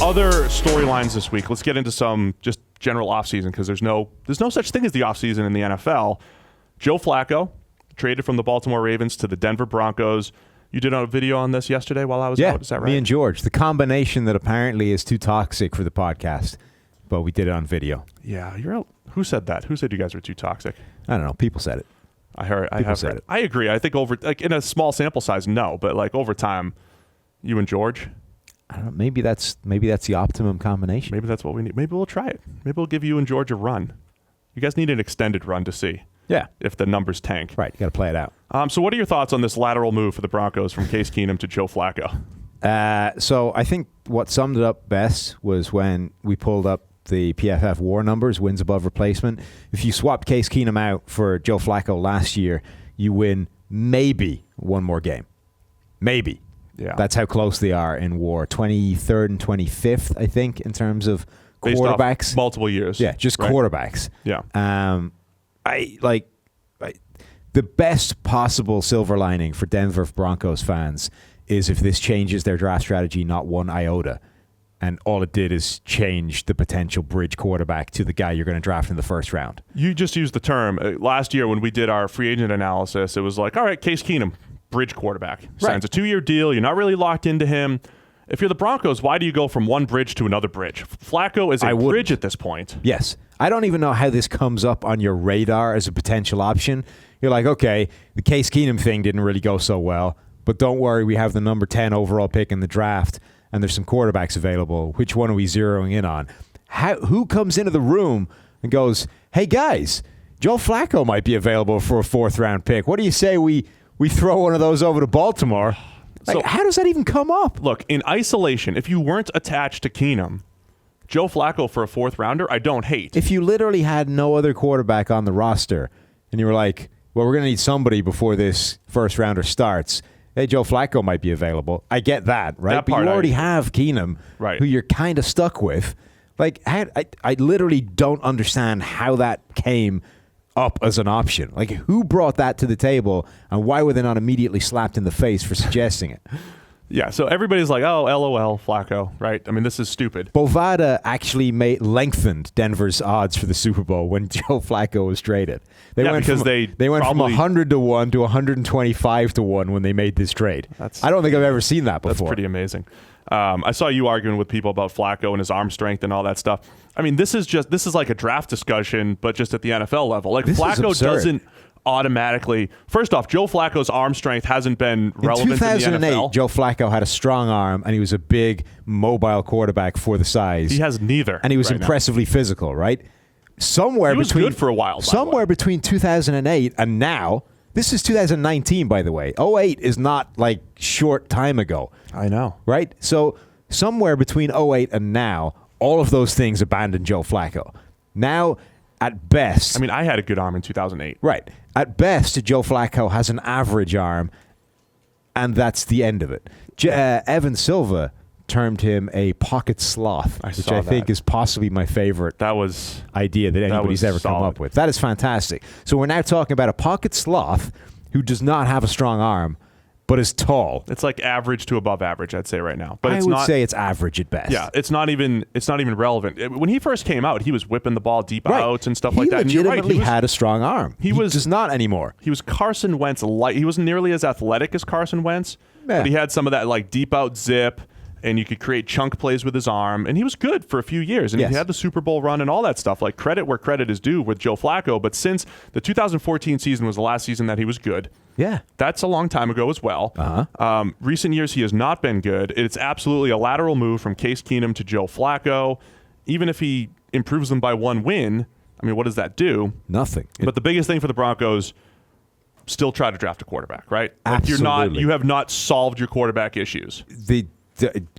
Other storylines this week. Let's get into some just general offseason because there's no such thing as the offseason in the NFL. Joe Flacco traded from the Baltimore Ravens to the Denver Broncos. You did a video on this yesterday while I was out. Is that right? Me and George. The combination that apparently is too toxic for the podcast, but we did it on video. Yeah, you're out. Who said that? Who said you guys were too toxic? I don't know. People said it. I heard. People said it. I agree. I think in a small sample size, no, but over time, you and George. I don't know. Maybe that's the optimum combination. Maybe that's what we need. Maybe we'll try it. Maybe we'll give you and George a run. You guys need an extended run to see. Yeah. If the numbers tank. Right. You got to play it out. So what are your thoughts on this lateral move for the Broncos from Case Keenum to Joe Flacco? So I think what summed it up best was when we pulled up the PFF WAR numbers, wins above replacement. If you swapped Case Keenum out for Joe Flacco last year, you win maybe one more game. Maybe. Yeah. That's how close they are in WAR. 23rd and 25th, I think, in terms of based quarterbacks. Off multiple years. Yeah, just right? quarterbacks. Yeah. The best possible silver lining for Denver Broncos fans is if this changes their draft strategy not one iota. And all it did is change the potential bridge quarterback to the guy you're going to draft in the first round. You just used the term. Last year when we did our free agent analysis, it was like, all right, Case Keenum, bridge quarterback. Signs a 2-year deal. You're not really locked into him. If you're the Broncos, why do you go from one bridge to another bridge? Flacco is a bridge at this point. Yes. I don't even know how this comes up on your radar as a potential option. You're like, okay, the Case Keenum thing didn't really go so well, but don't worry, we have the number 10 overall pick in the draft, and there's some quarterbacks available. Which one are we zeroing in on? Who comes into the room and goes, hey, guys, Joe Flacco might be available for a 4th-round pick. What do you say we throw one of those over to Baltimore? So, how does that even come up? Look, in isolation, if you weren't attached to Keenum, Joe Flacco for a 4th-rounder, I don't hate. If you literally had no other quarterback on the roster and you were like, well, we're going to need somebody before this 1st-rounder starts, hey, Joe Flacco might be available. I get that, right? That but you already have Keenum, right, who you're kind of stuck with. Like, I literally don't understand how that came up as an option. Like, who brought that to the table, and why were they not immediately slapped in the face for suggesting it? Yeah, so everybody's like, oh, LOL, Flacco, right? I mean, this is stupid. Bovada actually lengthened Denver's odds for the Super Bowl when Joe Flacco was traded. They went from 100 to 1 to 125 to 1 when they made this trade. I don't think I've ever seen that before. That's pretty amazing. I saw you arguing with people about Flacco and his arm strength and all that stuff. I mean, this is like a draft discussion, but just at the NFL level. Like, Flacco doesn't automatically. First off, Joe Flacco's arm strength hasn't been relevant in 2008, in the NFL. Joe Flacco had a strong arm, and he was a big, mobile quarterback for the size. He has neither. And he was impressively physical, right? He was good for a while. Somewhere between 2008 and now. This is 2019, by the way. 2008 is not like short time ago. I know. Right? So somewhere between 2008 and now, all of those things abandoned Joe Flacco. Now, at best... I mean, I had a good arm in 2008. Right. At best, Joe Flacco has an average arm, and that's the end of it. Evan Silva termed him a pocket sloth, which I think is possibly my favorite idea that anybody's ever come up with. That is fantastic. So we're now talking about a pocket sloth who does not have a strong arm, but is tall. It's like average to above average, I'd say right now. But I would say it's average at best. Yeah, it's not even relevant. When he first came out, he was whipping the ball deep out and stuff like that. He legitimately had a strong arm. He does not anymore. He was Carson Wentz light. He wasn't nearly as athletic as Carson Wentz, but he had some of that like deep out zip, and you could create chunk plays with his arm, and he was good for a few years. And he had the Super Bowl run and all that stuff. Like, credit where credit is due with Joe Flacco. But since the 2014 season was the last season that he was good, that's a long time ago as well. Recent years, he has not been good. It's absolutely a lateral move from Case Keenum to Joe Flacco. Even if he improves them by one win, I mean, what does that do? Nothing. But the biggest thing for the Broncos, still try to draft a quarterback, right? Absolutely. You have not solved your quarterback issues.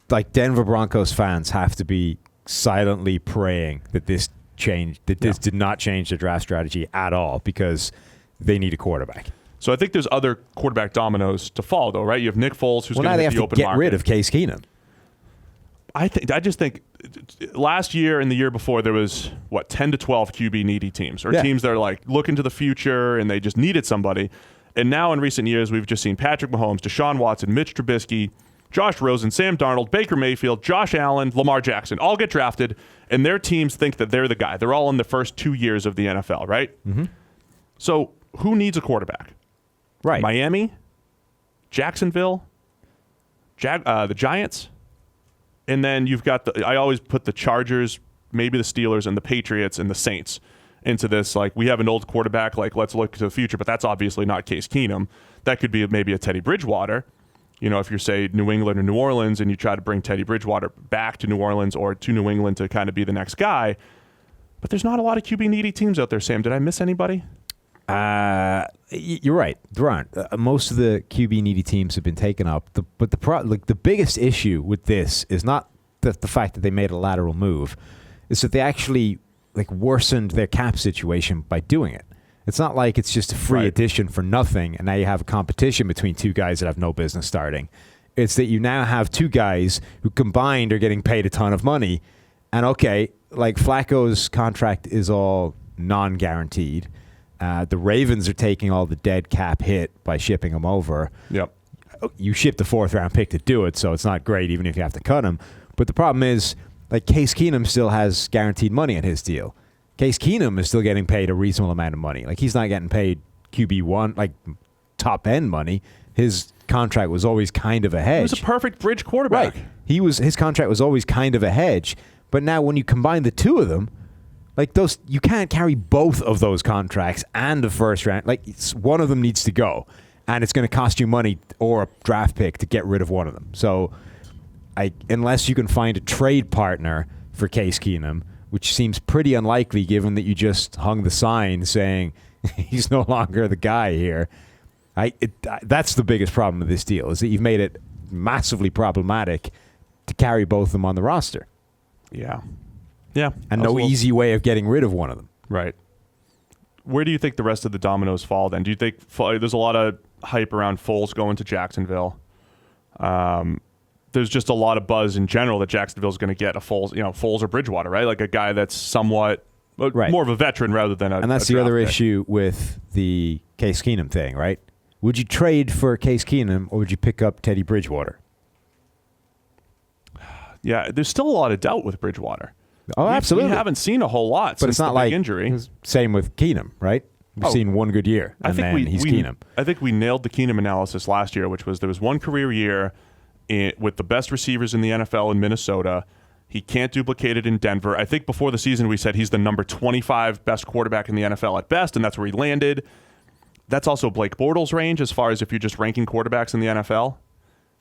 Like, Denver Broncos fans have to be silently praying that this did not change the draft strategy at all, because they need a quarterback. So I think there's other quarterback dominoes to fall, though, right? You have Nick Foles, who's going to hit the open market. Now they have to get rid of Case Keenum. I just think last year and the year before there was 10 to 12 QB needy teams, or teams that are like looking to the future and they just needed somebody. And now in recent years we've just seen Patrick Mahomes, Deshaun Watson, Mitch Trubisky, Josh Rosen, Sam Darnold, Baker Mayfield, Josh Allen, Lamar Jackson all get drafted, and their teams think that they're the guy. They're all in the first 2 years of the NFL, right? Mm-hmm. So who needs a quarterback? Right. Miami, Jacksonville, the Giants, and then you've got I always put the Chargers, maybe the Steelers, and the Patriots and the Saints into this. Like, we have an old quarterback, like, let's look to the future, but that's obviously not Case Keenum. That could be maybe a Teddy Bridgewater. You know, if you're, say, New England or New Orleans and you try to bring Teddy Bridgewater back to New Orleans or to New England to kind of be the next guy. But there's not a lot of QB-needy teams out there, Sam. Did I miss anybody? You're right. There aren't. Most of the QB-needy teams have been taken up. But the biggest issue with this is not the fact that they made a lateral move. Is that they actually worsened their cap situation by doing it. It's not like it's just a free addition for nothing, and now you have a competition between two guys that have no business starting. It's that you now have two guys who combined are getting paid a ton of money. And okay, like Flacco's contract is all non-guaranteed. The Ravens are taking all the dead cap hit by shipping him over. Yep. You shipped a 4th-round pick to do it, so it's not great even if you have to cut him. But the problem is, Case Keenum still has guaranteed money in his deal. Case Keenum is still getting paid a reasonable amount of money. He's not getting paid QB1, top-end money. His contract was always kind of a hedge. He was a perfect bridge quarterback. Right. His contract was always kind of a hedge. But now when you combine the two of them, you can't carry both of those contracts and the first round. One of them needs to go. And it's going to cost you money or a draft pick to get rid of one of them. So unless you can find a trade partner for Case Keenum, which seems pretty unlikely given that you just hung the sign saying he's no longer the guy here. That's the biggest problem with this deal, is that you've made it massively problematic to carry both of them on the roster. Yeah. Yeah. And no easy way of getting rid of one of them. Right. Where do you think the rest of the dominoes fall then? Do you think there's a lot of hype around Foles going to Jacksonville? There's just a lot of buzz in general that Jacksonville's going to get a Foles or Bridgewater, right? Like a guy that's somewhat more of a veteran rather than a. And that's the other issue with the Case Keenum thing, right? Would you trade for Case Keenum or would you pick up Teddy Bridgewater? Yeah, there's still a lot of doubt with Bridgewater. Oh, absolutely. We haven't seen a whole lot since the big injury. Same with Keenum, right? We've seen one good year, and he's Keenum. I think we nailed the Keenum analysis last year, which was there was one career year with the best receivers in the NFL in Minnesota. He can't duplicate it in Denver. I think before the season we said he's the number 25 best quarterback in the NFL at best, and that's where he landed. That's also Blake Bortles' range as far as if you're just ranking quarterbacks in the NFL.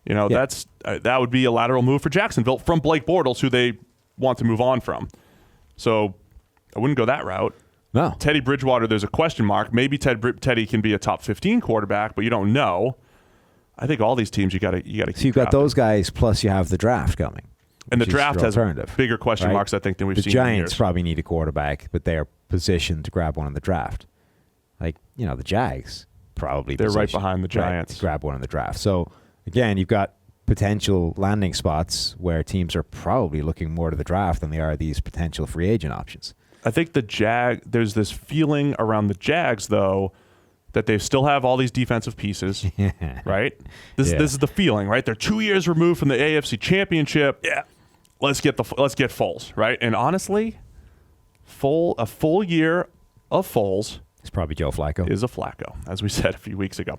That's that would be a lateral move for Jacksonville from Blake Bortles, who they want to move on from. So I wouldn't go that route. No. Teddy Bridgewater, there's a question mark. Maybe Teddy can be a top 15 quarterback, but you don't know. I think all these teams you got to keep. So you've got those guys, plus you have the draft coming, and the draft has bigger question marks, I think, than we've seen. The Giants probably need a quarterback, but they are positioned to grab one in the draft. The Jags probably they're right behind the Giants to grab one in the draft. So again, you've got potential landing spots where teams are probably looking more to the draft than they are these potential free agent options. I think there's this feeling around the Jags, though, that they still have all these defensive pieces, right? This is the feeling, right? They're 2 years removed from the AFC Championship. Yeah, let's get Foles, right? And honestly, a full year of Foles is probably Joe Flacco. Is a Flacco, as we said a few weeks ago.